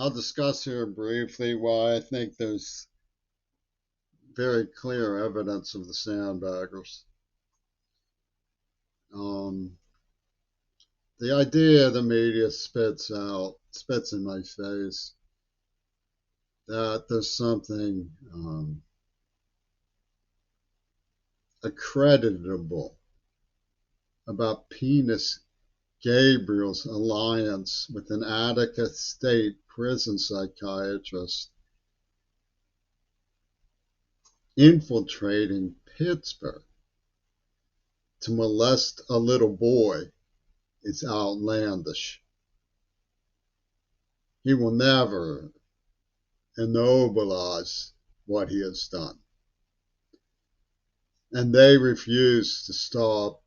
I'll discuss here briefly why I think there's very clear evidence of the Sandbaggers. Um, the idea the media spits in my face, that there's something accreditable about Penis Gabriel's alliance with an Attica State prison psychiatrist infiltrating Pittsburgh to molest a little boy is outlandish. He will never ennoblize what he has done. And they refuse to stop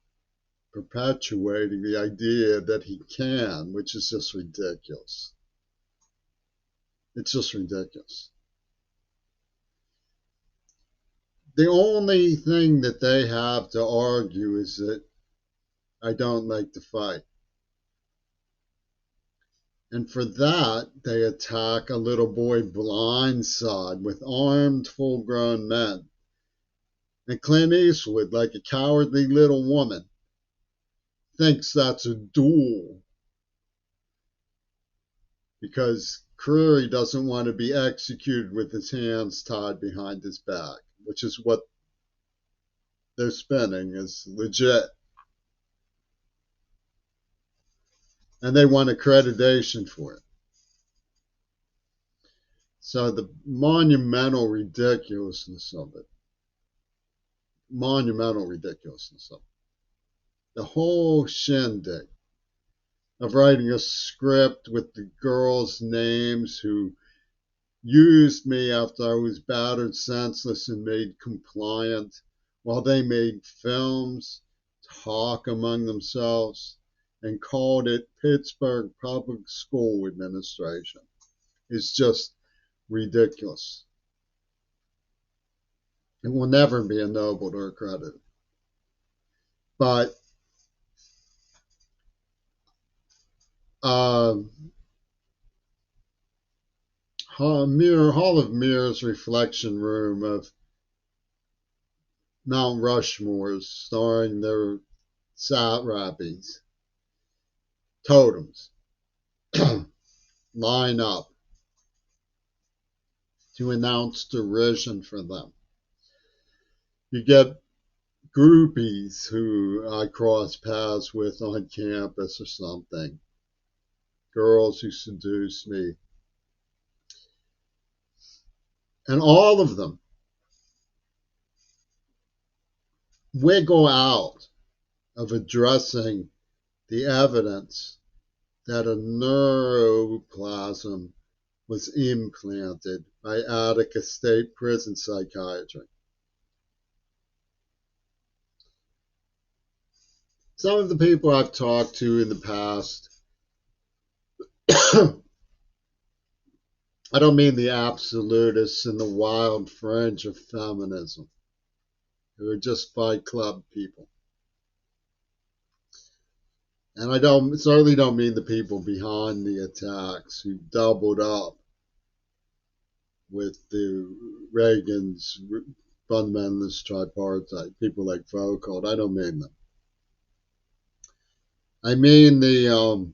perpetuating the idea that he can, which is just ridiculous. It's just ridiculous. The only thing that they have to argue is that I don't like to fight. And for that, they attack a little boy blindside with armed, full grown men. And Clint Eastwood, like a cowardly little woman, thinks that's a duel because Creary doesn't want to be executed with his hands tied behind his back, which is what they're spinning is legit. And they want accreditation for it. So the monumental ridiculousness of it, the whole shindig of writing a script with the girls' names who used me after I was battered senseless and made compliant while they made films, talk among themselves, and called it Pittsburgh Public School Administration. It's just ridiculous. It will never be ennobled or accredited. But Hall of Mirrors reflection room of Mount Rushmores starring their satrapies, totems, line up to announce derision for them. You get groupies who I cross paths with on campus or something, girls who seduce me. And all of them wiggle out of addressing the evidence that a neuroplasm was implanted by Attica State Prison Psychiatry. Some of the people I've talked to in the past, I don't mean the absolutists and the wild fringe of feminism, who are just Fight Club people. And I certainly don't mean the people behind the attacks who doubled up with the Reagan's fundamentalist tripartite, people like Foucault. I don't mean them. I mean the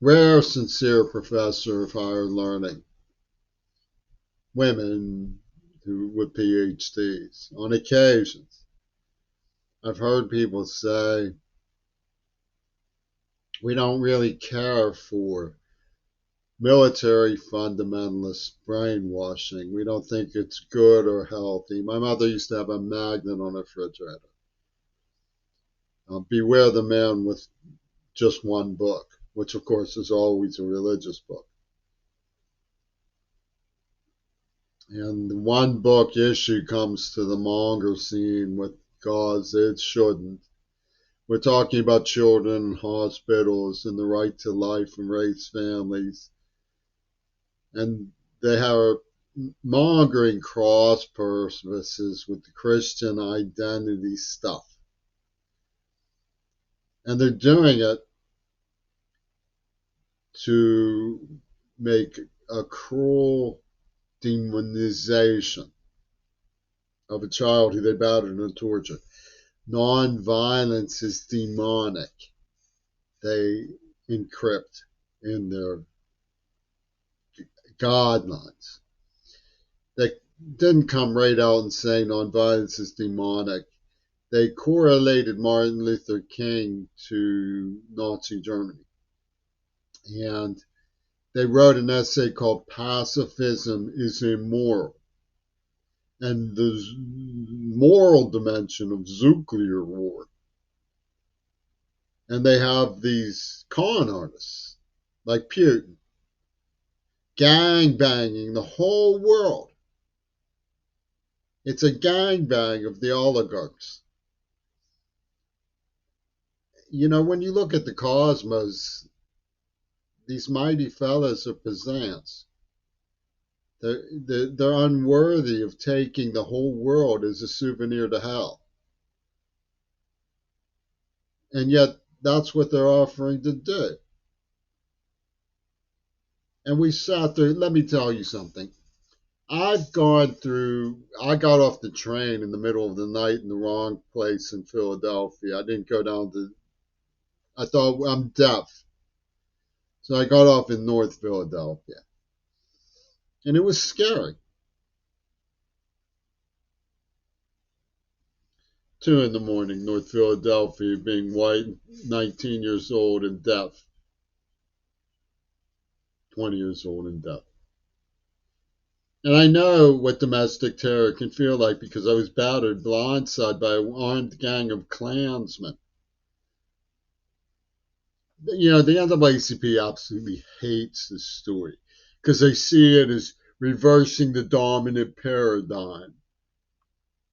rare, sincere professor of higher learning, women with PhDs. On occasions, I've heard people say, we don't really care for military fundamentalist brainwashing. We don't think it's good or healthy. My mother used to have a magnet on her refrigerator. Beware the man with just one book, which of course is always a religious book. And the one book issue comes to the monger scene with cause it shouldn't. We're talking about children in hospitals and the right to life and raised families. And they are mongering cross purposes with the Christian identity stuff. And they're doing it to make a cruel demonization of a child who they battered and tortured. Non-violence is demonic. They encrypt in their guidelines. They didn't come right out and say nonviolence is demonic. They correlated Martin Luther King to Nazi Germany. And they wrote an essay called Pacifism is Immoral. And the moral dimension of nuclear war. And they have these con artists like Putin, gang banging the whole world. It's a gangbang of the oligarchs. You know, when you look at the cosmos, these mighty fellas are peasants. They're unworthy of taking the whole world as a souvenir to hell. And yet, that's what they're offering to do. And we sat there, let me tell you something. I got off the train in the middle of the night in the wrong place in Philadelphia. I didn't go down to, I thought I'm deaf. So I got off in North Philadelphia. And it was scary. 2 in the morning, North Philadelphia, being white, 19 years old and deaf. 20 years old and deaf. And I know what domestic terror can feel like because I was battered blindside by an armed gang of Klansmen. You know, the NAACP absolutely hates this story because they see it as reversing the dominant paradigm.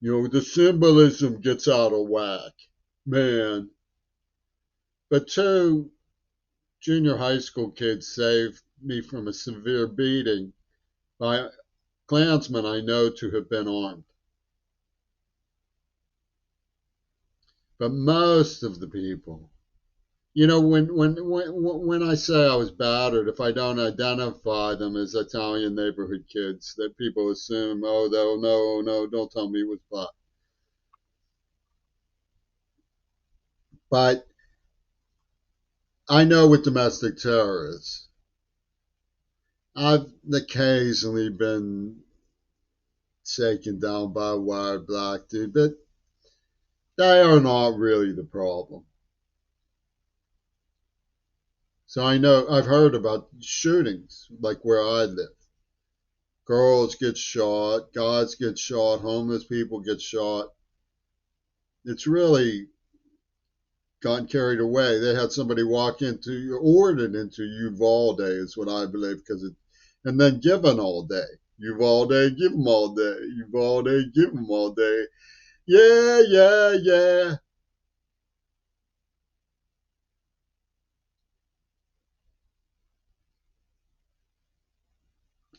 You know, the symbolism gets out of whack, man. But two junior high school kids saved me from a severe beating by Klansmen I know to have been armed. But most of the people, you know, when I say I was battered, if I don't identify them as Italian neighborhood kids, that people assume, oh, no, don't tell me it was black. But I know what domestic terror is. I've occasionally been shaken down by a wild black dude, but they are not really the problem. So I know I've heard about shootings like where I live. Girls get shot, guys get shot, homeless people get shot. It's really gotten carried away. They had somebody ordered into Uvalde is what I believe, and then given all day. Uvalde, give them all day. Uvalde, give them all day. Yeah, yeah, yeah.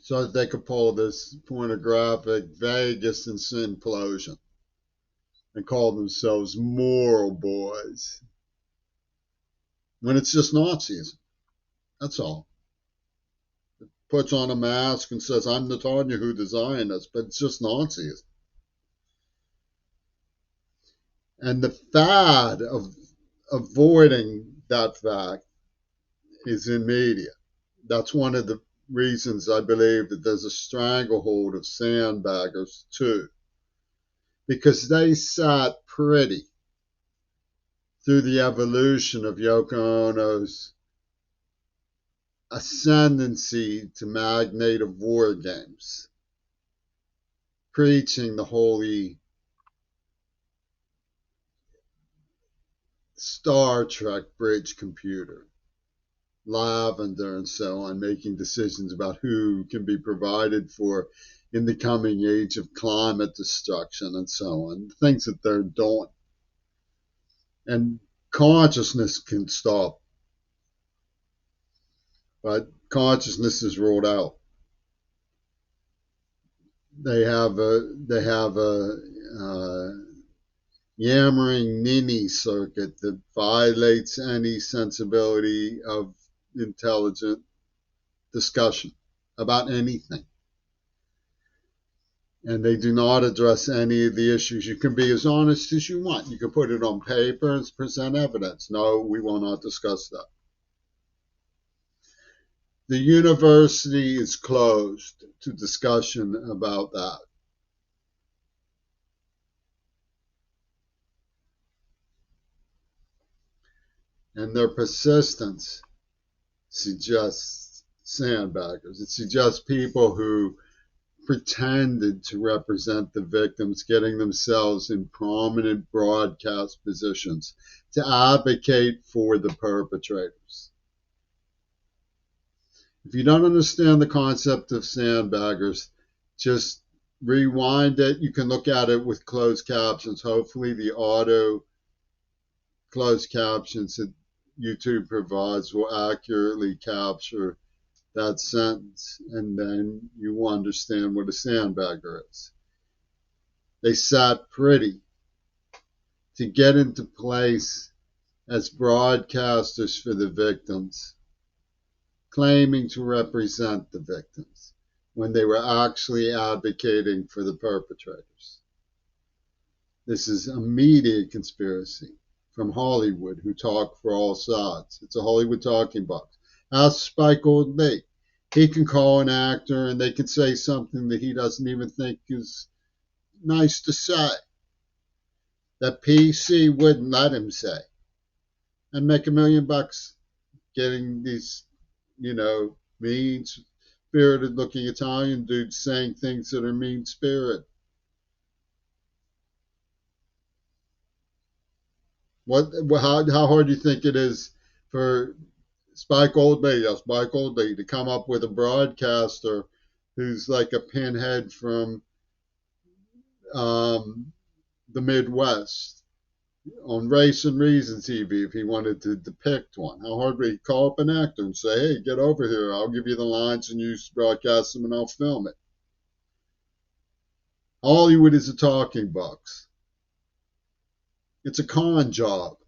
So that they could pull this pornographic Vegas implosion and call themselves moral boys when it's just Nazism. That's all. Puts on a mask and says, I'm Netanyahu, the Zionist, but it's just Nazism. And the fad of avoiding that fact is in media. That's one of the reasons I believe that there's a stranglehold of sandbaggers too, because they sat pretty through the evolution of Yoko Ono's ascendancy to magnate of war games, preaching the holy Star Trek bridge computer, lavender, and so on, making decisions about who can be provided for in the coming age of climate destruction and so on, things that they're doing. And consciousness can stop, but consciousness is ruled out. They have a yammering ninny circuit that violates any sensibility of intelligent discussion about anything. And they do not address any of the issues. You can be as honest as you want. You can put it on paper and present evidence. No, we will not discuss that. The university is closed to discussion about that. And their persistence suggests sandbaggers. It suggests people who pretended to represent the victims, getting themselves in prominent broadcast positions to advocate for the perpetrators. If you don't understand the concept of sandbaggers, just rewind it. You can look at it with closed captions. Hopefully, the auto closed captions that YouTube provides will accurately capture that sentence, and then you will understand what a sandbagger is. They sat pretty to get into place as broadcasters for the victims, claiming to represent the victims when they were actually advocating for the perpetrators. This is a media conspiracy from Hollywood who talk for all sides. It's a Hollywood talking box. Ask Spike Lee. He can call an actor and they can say something that he doesn't even think is nice to say, that PC wouldn't let him say, and make $1 million getting these, mean spirited looking Italian dudes saying things that are mean spirited. How hard do you think it is for Spike Lee to come up with a broadcaster who's like a pinhead from the Midwest on Race and Reason TV if he wanted to depict one? How hard would he call up an actor and say, hey, get over here, I'll give you the lines and you broadcast them and I'll film it? Hollywood is a talking box. It's a con job.